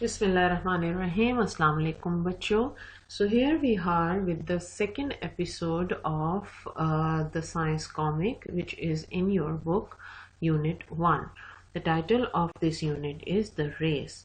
Bismillahirrahmanirrahim. Assalamu alaikum bachcho. So here we are with the second episode of the science comic, which is in your book Unit 1. The title of this unit is The Race.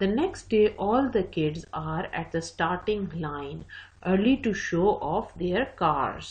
The next day all the kids are at the starting line early to show off their cars.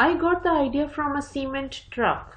I got the idea from a cement truck.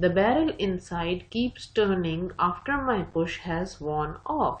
The barrel inside keeps turning after my push has worn off.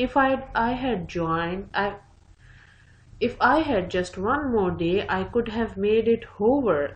If I had just one more day, I could have made it hover.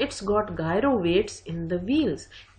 It's got gyro weights in the wheels.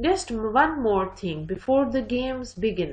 Just one more thing before the games begin.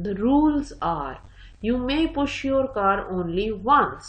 The rules are You may push your car only once.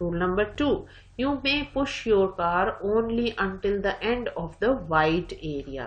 Rule number 2. You may push your car only until the end of the white area.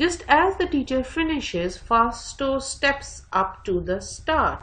Just as the teacher finishes, Fausto steps up to the start.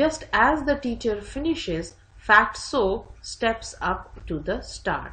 Just as the teacher finishes, Fatso steps up to the start.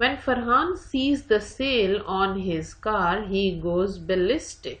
When Farhan sees the sail on his car, he goes ballistic.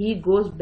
He goes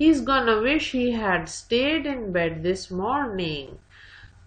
He's gonna wish he had stayed in bed this morning.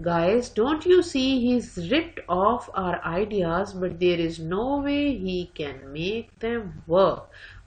Guys, don't you see he's ripped off our ideas, but there is no way he can make them work.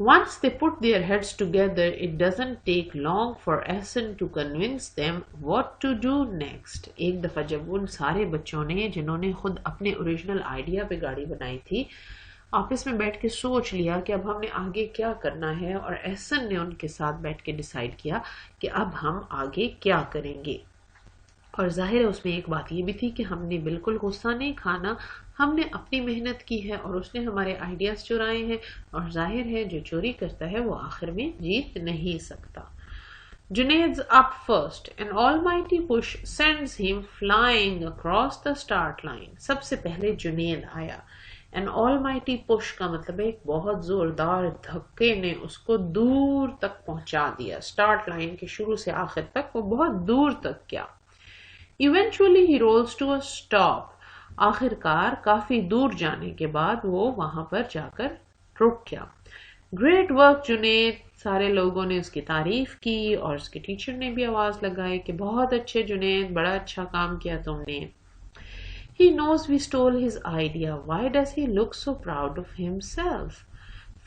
Once they put their heads together, it doesn't take long for Ahsan to convince them what to do next. ایک دفعہ جب ان سارے بچوں نے جنہوں نے خود اپنے اوریجنل آئیڈیا پہ گاڑی بنائی تھی آپس میں بیٹھ کے سوچ لیا کہ اب ہم نے آگے کیا کرنا ہے، اور احسن نے ان کے ساتھ بیٹھ کے ڈیسائیڈ کیا کہ اب ہم آگے کیا کریں گے. اور ظاہر ہے اس میں ایک بات یہ بھی تھی کہ ہم نے بالکل غصہ نہیں کھانا، ہم نے اپنی محنت کی ہے اور اس نے ہمارے آئیڈیاز چرائے ہیں، اور ظاہر ہے جو چوری کرتا ہے وہ آخر میں جیت نہیں سکتا. Junaid's up first. An almighty push sends him flying across the start line. سب سے پہلے جنید آیا. An almighty push کا مطلب ہے ایک بہت زوردار دھکے نے اس کو دور تک پہنچا دیا. سٹارٹ لائن کے شروع سے آخر تک وہ بہت دور تک گیا. Eventually he rolls to a stop. آخر کار کافی دور جانے کے بعد وہ وہاں پر جا کر رک گیا. Great work Junaid. سارے لوگوں نے اس کی تعریف کی اور اس کے ٹیچر نے بھی آواز لگائی کہ بہت اچھے جنید، بڑا اچھا کام کیا تم نے. He knows we stole his idea. Why does he look so proud of himself?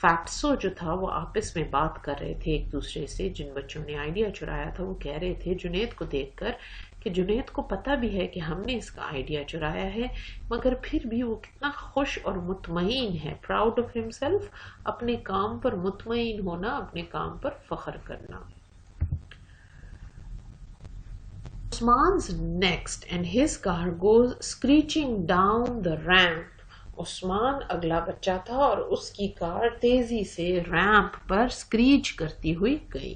فیکٹسو جو تھا وہ آپس میں بات کر رہے تھے ایک دوسرے سے. جن بچوں نے آئیڈیا چرایا تھا وہ کہہ رہے تھے جنید کو دیکھ کر کہ جنید کو پتہ بھی ہے کہ ہم نے اس کا آئیڈیا چرایا ہے، مگر پھر بھی وہ کتنا خوش اور مطمئن ہے. پراؤڈ آف ہمسیلف، اپنے کام پر مطمئن ہونا، اپنے کام پر فخر کرنا. Usman's next and his car goes screeching down the ramp. عثمان اگلا بچہ تھا اور اس کی کار تیزی سے ریمپ پر اسکریچ کرتی ہوئی گئی.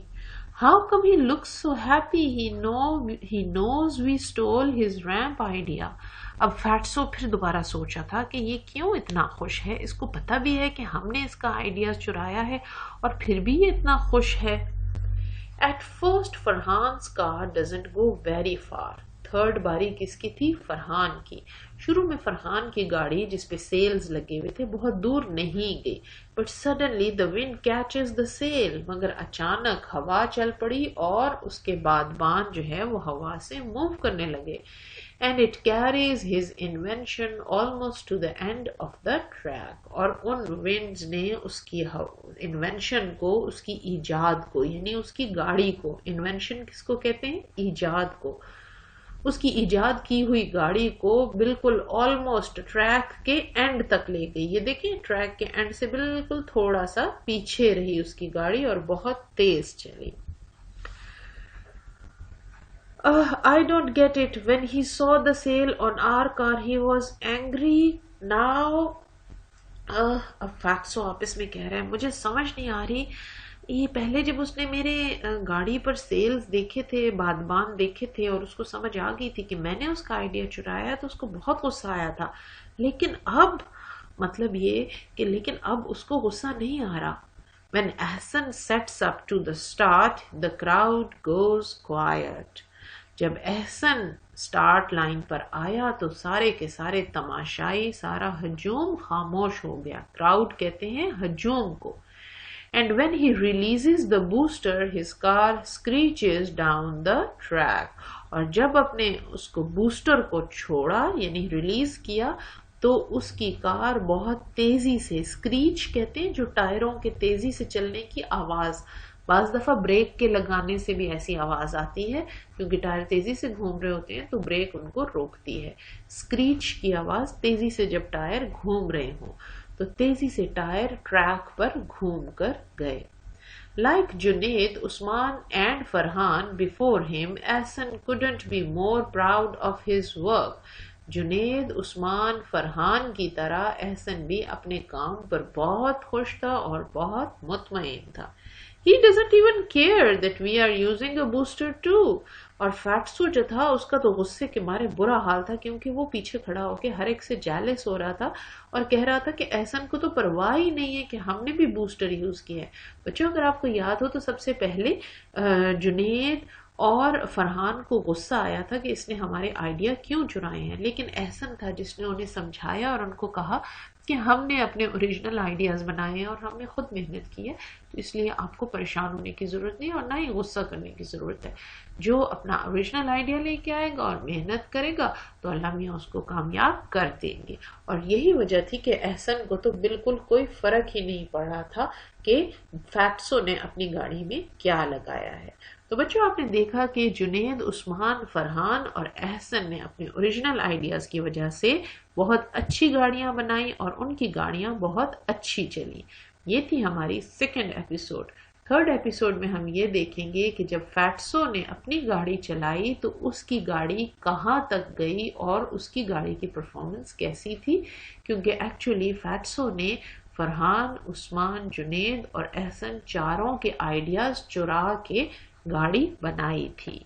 How come he looks so happy? He knows we stole his ramp idea. اب فیٹسو پھر دوبارہ سوچا تھا کہ یہ کیوں اتنا خوش ہے، اس کو پتہ بھی ہے کہ ہم نے اس کا آئیڈیا چرایا ہے اور پھر بھی یہ اتنا خوش ہے. At first Farhan's car doesn't go very far. Third باری کس کی تھی؟ فرحان کی. شروع میں فرحان کی گاڑی جس پہ سیلز لگے ہوئے تھے بہت دور نہیں گئی. But suddenly the wind catches the sail. مگر اچانک ہوا چل پڑی اور اس کے بعد بان جو ہے وہ ہوا سے موو کرنے لگے. And it carries his invention almost to the end of the track. اور ان winds نے اس کی انوینشن کو، اس کی ایجاد کو، یعنی اس کی گاڑی کو، انوینشن کس کو کہتے ہیں؟ ایجاد کو. اس کی ایجاد کی ہوئی گاڑی کو بالکل آلموسٹ ٹریک کے اینڈ تک لے گئی. یہ دیکھیں ٹریک کے اینڈ سے بالکل تھوڑا سا پیچھے رہی اس کی گاڑی اور بہت تیز چلی. I don't get it. When he saw the sail on our car, he was angry. Now اب فیکٹسو آپس میں کہہ رہے ہیں مجھے سمجھ نہیں آ رہی، یہ پہلے جب اس نے میرے گاڑی پر سیلز دیکھے تھے، بادبان دیکھے تھے اور اس کو سمجھ آ گئی تھی کہ میں نے اس کا آئیڈیا چرایا تو اس کو بہت غصہ آیا تھا، لیکن اب مطلب یہ کہ لیکن اب اس کو غصہ نہیں آ رہا. When Ahsan sets up to the start, the crowd goes quiet. جب احسن سٹارٹ لائن پر آیا تو سارے کے سارے تماشائی، سارا ہجوم خاموش ہو گیا. کراؤڈ کہتے ہیں ہجوم کو. And when he releases the booster, his car screeches down the track. اور جب اپنے اس کو بوسٹر کو چھوڑا یعنی ریلیز کیا تو اس کی کار بہت تیزی سے، اسکریچ کہتے ہیں جو ٹائروں کے تیزی سے چلنے کی آواز. بعض دفعہ بریک کے لگانے سے بھی ایسی آواز آتی ہے کیونکہ ٹائر تیزی سے گھوم رہے ہوتے ہیں تو بریک ان کو روکتی ہے. اسکریچ کی آواز تیزی سے جب ٹائر گھوم رہے ہوں تو تیزی سے ٹائر ٹریک پر گھوم کر گئے. Like Junaid, Usman and Farhan before him, Ahsan couldn't be more proud of his work. Junaid, عثمان، فرحان کی طرح احسن بھی اپنے کام پر بہت خوش تھا اور بہت مطمئن تھا. He doesn't even care that we are using a booster too. اور فیٹسو جو تھا اس کا تو غصے کے مارے برا حال تھا کیونکہ وہ پیچھے کھڑا ہو کے ہر ایک سے جیلس ہو رہا تھا اور کہہ رہا تھا کہ احسن کو تو پرواہ ہی نہیں ہے کہ ہم نے بھی بوسٹر یوز کیا ہے. بچوں اگر آپ کو یاد ہو تو سب سے پہلے جنید اور فرحان کو غصہ آیا تھا کہ اس نے ہمارے آئیڈیا کیوں چرائے ہیں، لیکن احسن تھا جس نے انہیں سمجھایا اور ان کو کہا کہ ہم نے اپنے اوریجنل آئیڈیاز بنائے ہیں اور ہم نے خود محنت کی ہے، تو اس لیے آپ کو پریشان ہونے کی ضرورت نہیں اور نہ ہی غصہ کرنے کی ضرورت ہے۔ جو اپنا اوریجنل آئیڈیا لے کے آئے گا اور محنت کرے گا تو اللہ میاں اس کو کامیاب کر دیں گے۔ اور یہی وجہ تھی کہ احسن کو تو بالکل کوئی فرق ہی نہیں پڑ رہا تھا کہ فیکٹسو نے اپنی گاڑی میں کیا لگایا ہے۔ تو بچوں، آپ نے دیکھا کہ جنید، عثمان، فرحان اور احسن نے اپنے اوریجنل آئیڈیاز کی وجہ سے بہت اچھی گاڑیاں بنائی اور ان کی گاڑیاں بہت اچھی چلی۔ یہ تھی ہماری سیکنڈ ایپیسوڈ۔ تھرڈ ایپیسوڈ میں ہم یہ دیکھیں گے کہ جب فیٹسو نے اپنی گاڑی چلائی تو اس کی گاڑی کہاں تک گئی اور اس کی گاڑی کی پرفارمنس کیسی تھی، کیونکہ ایکچولی فیٹسو نے فرحان، عثمان، جنید اور احسن چاروں کے آئیڈیاز چرا کے گاڑی بنائی تھی۔